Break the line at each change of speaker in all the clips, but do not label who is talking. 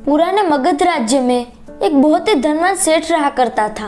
पुराने मगध राज्य में एक बहुत ही धनवान सेठ रहा करता था।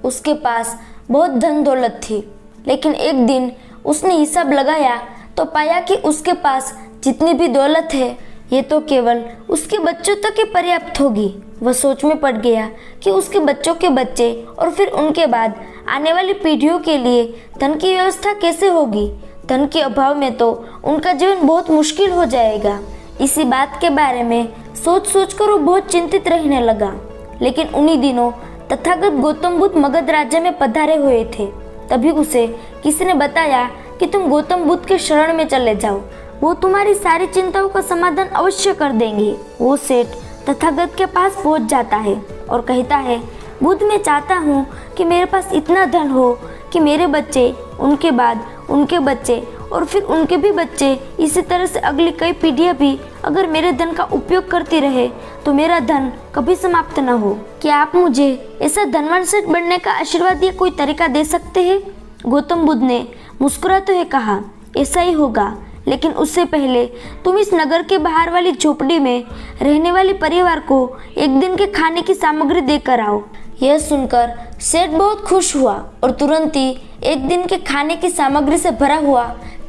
उसके पास बहुत धन दौलत थी, लेकिन एक दिन उसने हिसाब लगाया तो पाया कि उसके पास जितनी भी दौलत है ये तो केवल उसके बच्चों तक ही पर्याप्त होगी। वह सोच में पड़ गया कि उसके बच्चों के बच्चे और फिर उनके बाद आने वाली पीढ़ियों के लिए धन की व्यवस्था कैसे होगी। धन के अभाव में तो उनका जीवन बहुत मुश्किल हो जाएगा। इसी बात के बारे में सोच सोच कर वो बहुत चिंतित रहने लगा। लेकिन उन्हीं दिनों तथागत गौतम बुद्ध मगध राज्य में पधारे हुए थे। तभी उसे किसी ने बताया कि तुम गौतम बुद्ध के शरण में चले जाओ, वो तुम्हारी सारी चिंताओं का समाधान अवश्य कर देंगे। वो सेठ तथागत के पास पहुंच जाता है और कहता है, बुद्ध, मैं चाहता हूँ कि मेरे पास इतना धन हो कि मेरे बच्चे, उनके बाद उनके बच्चे और फिर उनके भी बच्चे, इसी तरह से अगली कई पीढ़ियाँ भी अगर मेरे धन का उपयोग करती रहे तो मेरा धन कभी समाप्त न हो। क्या आप मुझे ऐसा धनवान सेठ बनने का आशीर्वाद या कोई तरीका दे सकते हैं? गौतम बुद्ध ने मुस्कुराते हुए कहा, ऐसा ही होगा, लेकिन उससे पहले तुम इस नगर के बाहर वाली झोपड़ी में रहने वाले परिवार को एक दिन के खाने की सामग्री देकर आओ। यह सुनकर सेठ बहुत खुश हुआ और तुरंत ही एक दिन के खाने की सामग्री से भरा हुआ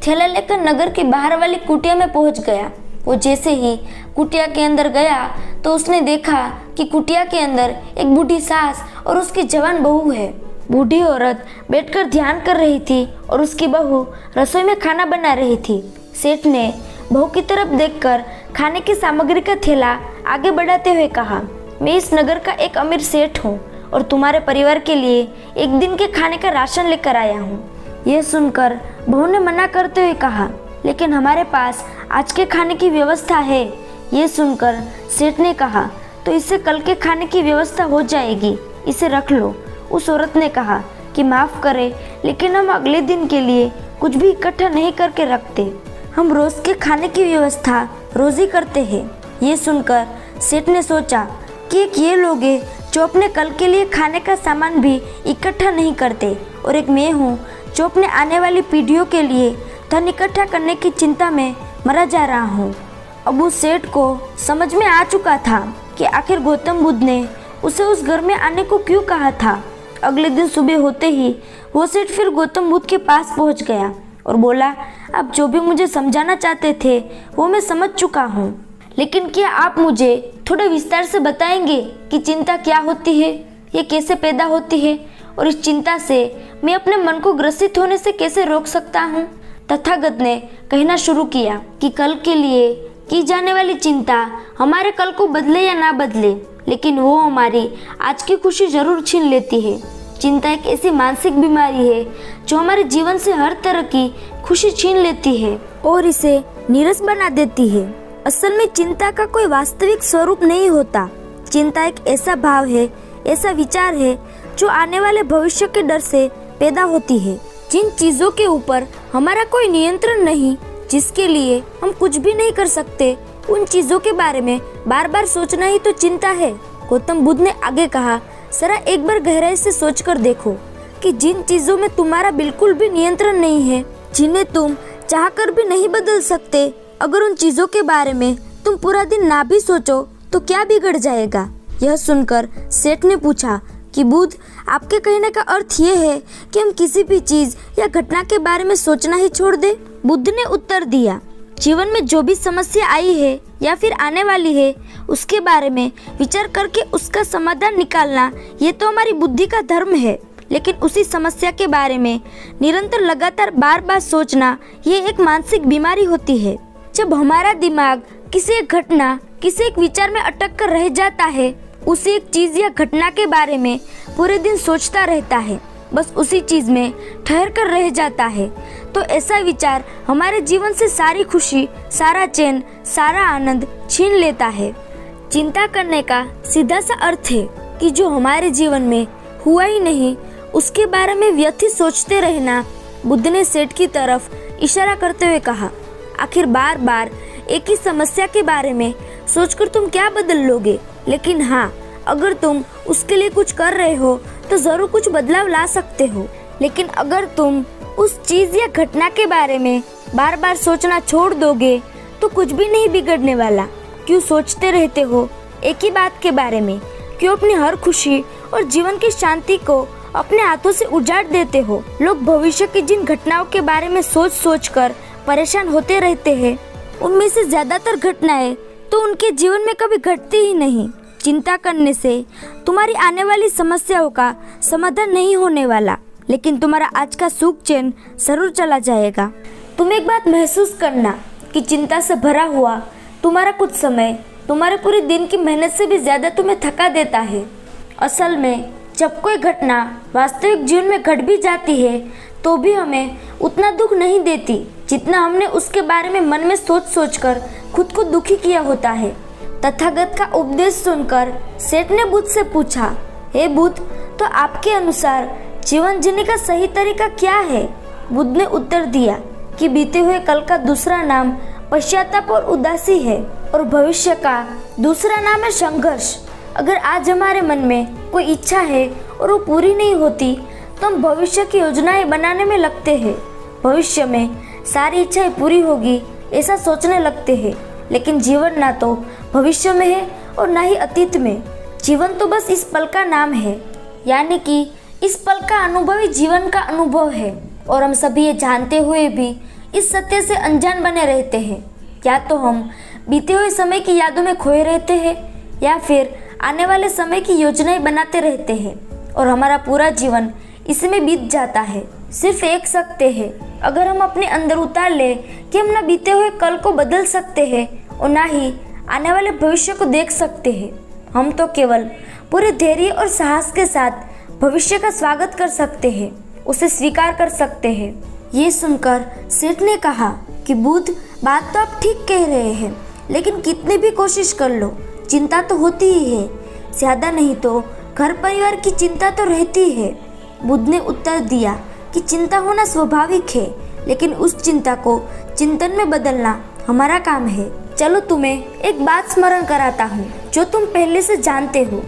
थैला लेकर नगर के बाहर वाली कुटिया में पहुंच गया। वो जैसे ही कुटिया के अंदर गया तो उसने देखा कि कुटिया के अंदर एक बूढ़ी सास और उसकी जवान बहू है। बूढ़ी औरत बैठकर ध्यान कर रही थी और उसकी बहू रसोई में खाना बना रही थी। सेठ ने बहू की तरफ देखकर खाने की सामग्री का थैला आगे बढ़ाते हुए कहा, मैं इस नगर का एक अमीर सेठ हूँ और तुम्हारे परिवार के लिए एक दिन के खाने का राशन लेकर आया हूँ। यह सुनकर बहू ने मना करते हुए कहा, लेकिन हमारे पास आज के खाने की व्यवस्था है। यह सुनकर सेठ ने कहा, तो इससे कल के खाने की व्यवस्था हो जाएगी, इसे रख लो। उस औरत ने कहा कि माफ़ करें, लेकिन हम अगले दिन के लिए कुछ भी इकट्ठा नहीं करके रखते। हम रोज़ के खाने की व्यवस्था रोज़ ही करते हैं। ये सुनकर सेठ ने सोचा कि एक ये लोग हैं जो अपने कल के लिए खाने का सामान भी इकट्ठा नहीं करते, और एक मैं हूँ जो अपने आने वाली पीढ़ियों के लिए धन इकट्ठा करने की चिंता में मरा जा रहा हूँ। अब उस सेठ को समझ में आ चुका था कि आखिर गौतम बुद्ध ने उसे उस घर में आने को क्यों कहा था। अगले दिन सुबह होते ही वो सेठ फिर गौतम बुद्ध के पास पहुँच गया और बोला, अब जो भी मुझे समझाना चाहते थे वो मैं समझ चुका हूँ, लेकिन क्या आप मुझे थोड़ा विस्तार से बताएंगे कि चिंता क्या होती है, ये कैसे पैदा होती है, और इस चिंता से मैं अपने मन को ग्रसित होने से कैसे रोक सकता हूँ। तथागत ने कहना शुरू किया कि कल के लिए की जाने वाली चिंता हमारे कल को बदले या ना बदले, लेकिन वो हमारी आज की खुशी जरूर छीन लेती है। चिंता एक ऐसी मानसिक बीमारी है जो हमारे जीवन से हर तरह की खुशी छीन लेती है और इसे नीरस बना देती है। असल में चिंता का कोई वास्तविक स्वरूप नहीं होता। चिंता एक ऐसा भाव है, ऐसा विचार है जो आने वाले भविष्य के डर से पैदा होती है। जिन चीजों के ऊपर हमारा कोई नियंत्रण नहीं, जिसके लिए हम कुछ भी नहीं कर सकते, उन चीजों के बारे में बार बार सोचना ही तो चिंता है। गौतम बुद्ध ने आगे कहा, जरा एक बार गहराई से सोचकर देखो कि जिन चीजों में तुम्हारा बिल्कुल भी नियंत्रण नहीं है, जिन्हें तुम चाहकर भी नहीं बदल सकते, अगर उन चीजों के बारे में तुम पूरा दिन ना भी सोचो तो क्या बिगड़ जाएगा। यह सुनकर सेठ ने पूछा कि बुद्ध, आपके कहने का अर्थ ये है कि हम किसी भी चीज या घटना के बारे में सोचना ही छोड़ दें? बुद्ध ने उत्तर दिया, जीवन में जो भी समस्या आई है या फिर आने वाली है, उसके बारे में विचार करके उसका समाधान निकालना ये तो हमारी बुद्धि का धर्म है, लेकिन उसी समस्या के बारे में निरंतर लगातार बार बार सोचना ये एक मानसिक बीमारी होती है। जब हमारा दिमाग किसी एक घटना, किसी एक विचार में अटक कर रह जाता है, उसी एक चीज या घटना के बारे में पूरे दिन सोचता रहता है, बस उसी चीज में ठहर कर रह जाता है, तो ऐसा विचार हमारे जीवन से सारी खुशी, सारा चैन, सारा आनंद छीन लेता है। चिंता करने का सीधा सा अर्थ है कि जो हमारे जीवन में हुआ ही नहीं उसके बारे में व्यथित सोचते रहना। बुद्ध ने सेठ की तरफ इशारा करते हुए कहा, आखिर बार बार एक ही समस्या के बारे में सोचकर तुम क्या बदल लोगे, लेकिन हाँ, अगर तुम उसके लिए कुछ कर रहे हो तो जरूर कुछ बदलाव ला सकते हो। लेकिन अगर तुम उस चीज या घटना के बारे में बार बार सोचना छोड़ दोगे तो कुछ भी नहीं बिगड़ने वाला। क्यों सोचते रहते हो? एक ही बात के बारे में, क्यों अपनी हर खुशी और जीवन की शांति को अपने हाथों से उजाड़ देते हो। लोग भविष्य की जिन घटनाओं के बारे में सोच सोच कर परेशान होते रहते हैं, उनमें से ज्यादातर घटनाएं तो उनके जीवन में कभी घटती ही नहीं। चिंता करने से तुम्हारी आने वाली समस्याओं का समाधान नहीं होने वाला, लेकिन तुम्हारा आज का सुख चैन जरूर चला जाएगा। तुम एक बात महसूस करना कि चिंता से भरा हुआ तुम्हारा कुछ समय तुम्हारे पूरे दिन की मेहनत से भी ज्यादा तुम्हें थका देता है। असल में जब कोई घटना वास्तविक जीवन में घट भी जाती है तो भी हमें उतना दुख नहीं देती जितना हमने उसके बारे में मन में सोच सोच कर खुद को दुखी किया होता है। तथागत का उपदेश सुनकर सेठ ने बुद्ध से पूछा, हे बुद्ध, तो आपके अनुसार जीवन जीने का सही तरीका क्या है? बुद्ध ने उत्तर दिया कि बीते हुए कल का दूसरा नाम पश्चाताप और उदासी है और भविष्य का दूसरा नाम है संघर्ष। अगर आज हमारे मन में कोई इच्छा है और वो पूरी नहीं होती तो हम भविष्य की योजनाएं बनाने में लगते हैं। भविष्य में सारी इच्छाएं पूरी होगी ऐसा सोचने लगते हैं, लेकिन जीवन ना तो भविष्य में है और ना ही अतीत में। जीवन तो बस इस पल का नाम है, यानी कि इस पल का अनुभव ही जीवन का अनुभव है। और हम सभी ये जानते हुए भी इस सत्य से अनजान बने रहते हैं। या तो हम बीते हुए समय की यादों में खोए रहते हैं या फिर आने वाले समय की योजनाएं बनाते रहते हैं और हमारा पूरा जीवन इसमें बीत जाता है। सिर्फ एक सत्य है, अगर हम अपने अंदर उतार ले कि हम न बीते हुए कल को बदल सकते हैं और ना ही आने वाले भविष्य को देख सकते हैं, हम तो केवल पूरे धैर्य और साहस के साथ भविष्य का स्वागत कर सकते हैं, उसे स्वीकार कर सकते हैं। ये सुनकर सेठ ने कहा कि बुद्ध, बात तो आप ठीक कह रहे हैं, लेकिन कितनी भी कोशिश कर लो चिंता तो होती ही है, ज्यादा नहीं तो घर परिवार की चिंता तो रहती है। बुद्ध ने उत्तर दिया कि चिंता होना स्वाभाविक है, लेकिन उस चिंता को चिंतन में बदलना हमारा काम है। चलो तुम्हें एक बात स्मरण कराता हूँ जो तुम पहले से जानते हो।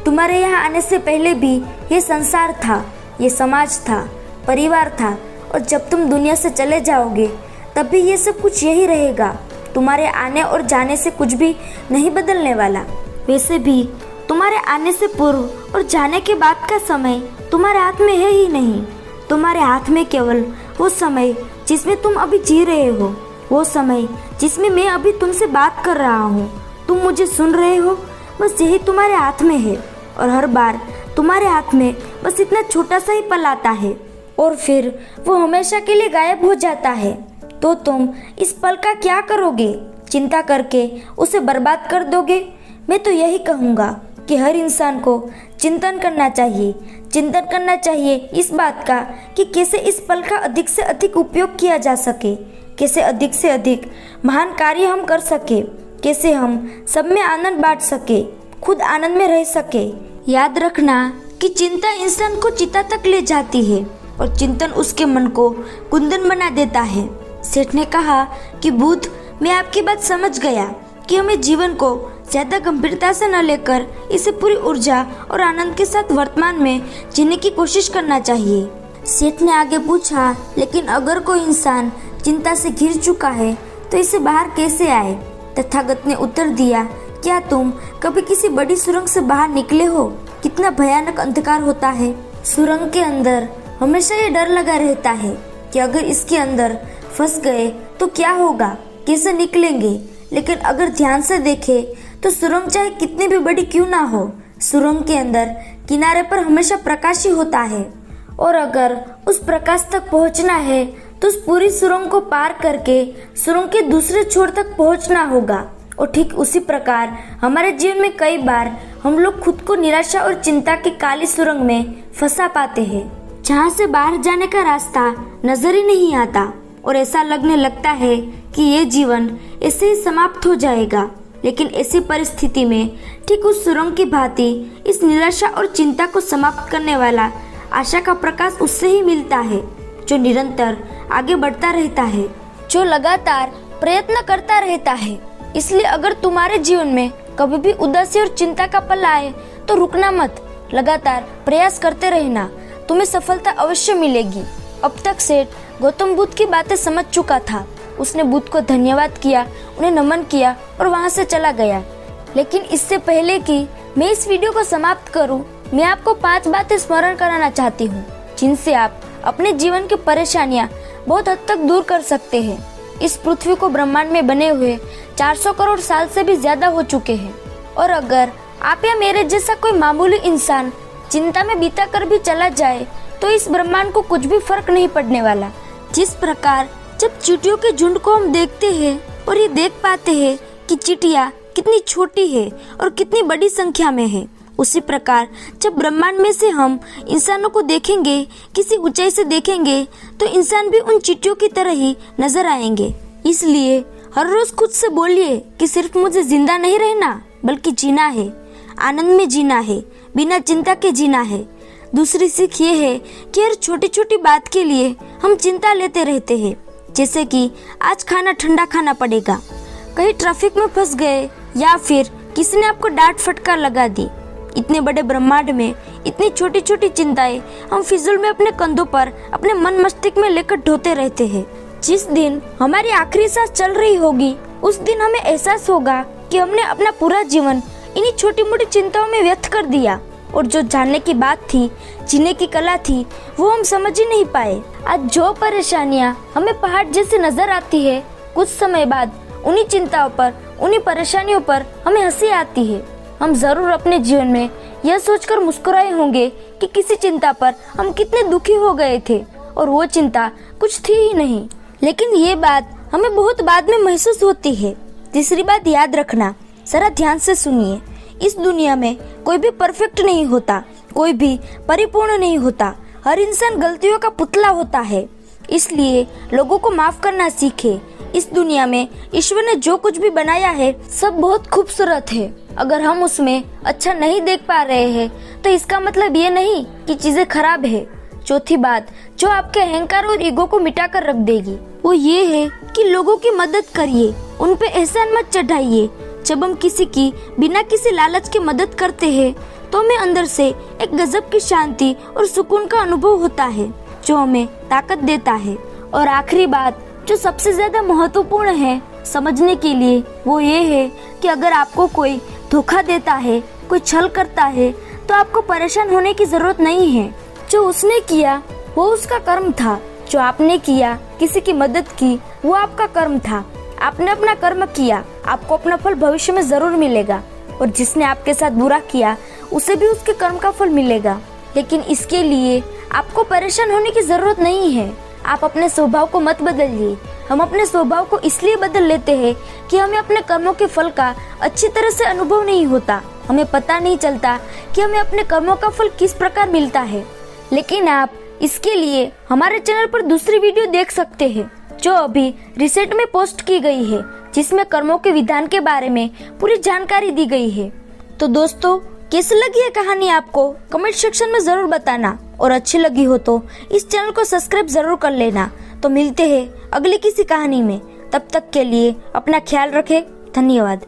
तुम्हारे यहाँ आने से पहले भी ये संसार था, ये समाज था, परिवार था, और जब तुम दुनिया से चले जाओगे तब भी ये सब कुछ यही रहेगा। तुम्हारे आने और जाने से कुछ भी नहीं बदलने वाला। वैसे भी तुम्हारे आने से पूर्व और जाने के बाद का समय तुम्हारे हाथ में है ही नहीं। तुम्हारे हाथ में केवल वो समय जिसमें तुम अभी जी रहे हो, वो समय जिसमें मैं अभी तुमसे बात कर रहा हूँ, तुम मुझे सुन रहे हो, बस यही तुम्हारे हाथ में है। और हर बार तुम्हारे हाथ में बस इतना छोटा सा ही पल आता है और फिर वो हमेशा के लिए गायब हो जाता है। तो तुम इस पल का क्या करोगे? चिंता करके उसे बर्बाद कर दोगे? मैं तो यही कहूँगा कि हर इंसान को चिंतन करना चाहिए। चिंतन करना चाहिए इस बात का कि कैसे इस पल का अधिक से अधिक उपयोग किया जा सके, कैसे अधिक से अधिक महान कार्य हम कर सके, कैसे हम सब में आनंद बांट सके, खुद आनंद में रह सके। याद रखना कि चिंता इंसान को चिता तक ले जाती है और चिंतन उसके मन को कुंदन बना देता है। सेठ ने कहा कि बुद्ध, मैं आपकी बात समझ गया कि हमें जीवन को ज्यादा गंभीरता से न लेकर इसे पूरी ऊर्जा और आनंद के साथ वर्तमान में जीने की कोशिश करना चाहिए। सेठ ने आगे पूछा, लेकिन अगर कोई इंसान चिंता से घिर चुका है तो इसे बाहर कैसे आए? तथागत ने उत्तर दिया, क्या तुम कभी किसी बड़ी सुरंग से बाहर निकले हो? कितना भयानक अंधकार होता है। सुरंग के अंदर हमेशा ये डर लगा रहता है कि अगर इसके अंदर फंस गए तो क्या होगा, कैसे निकलेंगे। लेकिन अगर ध्यान से देखें तो सुरंग चाहे कितनी भी बड़ी क्यों ना हो, सुरंग के अंदर किनारे पर हमेशा प्रकाश ही होता है। और अगर उस प्रकाश तक पहुंचना है तो उस पूरी सुरंग को पार करके सुरंग के दूसरे छोर तक पहुंचना होगा। और ठीक उसी प्रकार हमारे जीवन में कई बार हम लोग खुद को निराशा और चिंता की काली सुरंग में फंसा पाते हैं, जहाँ से बाहर जाने का रास्ता नजर ही नहीं आता और ऐसा लगने लगता है कि ये जीवन ऐसे ही समाप्त हो जाएगा। लेकिन ऐसी परिस्थिति में ठीक उस सुरंग की भांति इस निराशा और चिंता को समाप्त करने वाला आशा का प्रकाश उससे ही मिलता है, जो निरंतर आगे बढ़ता रहता है, जो लगातार प्रयत्न करता रहता है। इसलिए अगर तुम्हारे जीवन में कभी भी उदासी और चिंता का पल आए तो रुकना मत, लगातार प्रयास करते रहना, तुम्हें सफलता अवश्य मिलेगी। अब तक सेठ गौतम बुद्ध की बातें समझ चुका था। उसने बुद्ध को धन्यवाद किया, उन्हें नमन किया और वहां से चला गया। लेकिन इससे पहले कि मैं इस वीडियो को समाप्त करूं, मैं आपको 5 बातें स्मरण कराना चाहती हूं, जिनसे आप अपने जीवन की परेशानियां बहुत हद तक दूर कर सकते हैं। इस पृथ्वी को ब्रह्मांड में बने हुए 400 करोड़ साल से भी ज्यादा हो चुके हैं, और अगर आप या मेरे जैसा कोई मामूली इंसान चिंता में बीता कर भी चला जाए तो इस ब्रह्मांड को कुछ भी फर्क नहीं पड़ने वाला। जिस प्रकार जब चींटियों के झुंड को हम देखते हैं और ये देख पाते हैं कि चींटियां कितनी छोटी है और कितनी बड़ी संख्या में है, उसी प्रकार जब ब्रह्मांड में से हम इंसानों को देखेंगे, किसी ऊंचाई से देखेंगे, तो इंसान भी उन चींटियों की तरह ही नजर आएंगे। इसलिए हर रोज खुद से बोलिए कि सिर्फ मुझे जिंदा नहीं रहना बल्कि जीना है, आनंद में जीना है, बिना चिंता के जीना है। दूसरी सीख ये है कि हर छोटी छोटी बात के लिए हम चिंता लेते रहते हैं, जैसे कि आज खाना ठंडा खाना पड़ेगा, कहीं ट्रैफिक में फंस गए, या फिर किसी ने आपको डांट फटकार लगा दी। इतने बड़े ब्रह्मांड में इतनी छोटी छोटी चिंताएं हम फिजूल में अपने कंधों पर, अपने मन मस्तिष्क में लेकर ढोते रहते हैं। जिस दिन हमारी आखिरी सांस चल रही होगी, उस दिन हमें एहसास होगा कि हमने अपना पूरा जीवन इन्हीं छोटी मोटी चिंताओं में व्यर्थ कर दिया, और जो जानने की बात थी, जीने की कला थी, वो हम समझ ही नहीं पाए। आज जो परेशानियां हमें पहाड़ जैसे नजर आती है, कुछ समय बाद उन्हीं चिंताओं पर, उन्हीं परेशानियों पर हमें हंसी आती है। हम जरूर अपने जीवन में यह सोचकर मुस्कुराए होंगे कि किसी चिंता पर हम कितने दुखी हो गए थे और वो चिंता कुछ थी ही नहीं, लेकिन ये बात हमें बहुत बाद में महसूस होती है। तीसरी बात याद रखना, जरा ध्यान से सुनिए, इस दुनिया में कोई भी परफेक्ट नहीं होता, कोई भी परिपूर्ण नहीं होता। हर इंसान गलतियों का पुतला होता है, इसलिए लोगों को माफ करना सीखे। इस दुनिया में ईश्वर ने जो कुछ भी बनाया है सब बहुत खूबसूरत है। अगर हम उसमें अच्छा नहीं देख पा रहे हैं तो इसका मतलब ये नहीं कि चीजें खराब है। चौथी बात जो आपके अहंकार और ईगो को मिटा कर रख देगी, वो ये है कि लोगों की मदद करिए, उन पे एहसान मत चढ़ाइए। जब हम किसी की बिना किसी लालच के मदद करते हैं तो हमें अंदर से एक गजब की शांति और सुकून का अनुभव होता है, जो हमें ताकत देता है। और आखिरी बात जो सबसे ज्यादा महत्वपूर्ण है समझने के लिए, वो ये है कि अगर आपको कोई धोखा देता है, कोई छल करता है, तो आपको परेशान होने की जरूरत नहीं है। जो उसने किया वो उसका कर्म था, जो आपने किया, किसी की मदद की, वो आपका कर्म था। आपने अपना कर्म किया, आपको अपना फल भविष्य में जरूर मिलेगा, और जिसने आपके साथ बुरा किया उसे भी उसके कर्म का फल मिलेगा। लेकिन इसके लिए आपको परेशान होने की जरूरत नहीं है। आप अपने स्वभाव को मत बदलिए। हम अपने स्वभाव को इसलिए बदल लेते हैं कि हमें अपने कर्मों के फल का अच्छी तरह से अनुभव नहीं होता। हमें पता नहीं चलता कि हमें अपने कर्मों का फल किस प्रकार मिलता है। लेकिन आप इसके लिए हमारे चैनल पर दूसरी वीडियो देख सकते हैं, जो अभी रिसेंट में पोस्ट की गई है, जिसमें कर्मों के विधान के बारे में पूरी जानकारी दी गई है। तो दोस्तों, कैसी लगी है कहानी आपको कमेंट सेक्शन में जरूर बताना, और अच्छी लगी हो तो इस चैनल को सब्सक्राइब जरूर कर लेना। तो मिलते हैं अगली किसी कहानी में, तब तक के लिए अपना ख्याल रखें। धन्यवाद।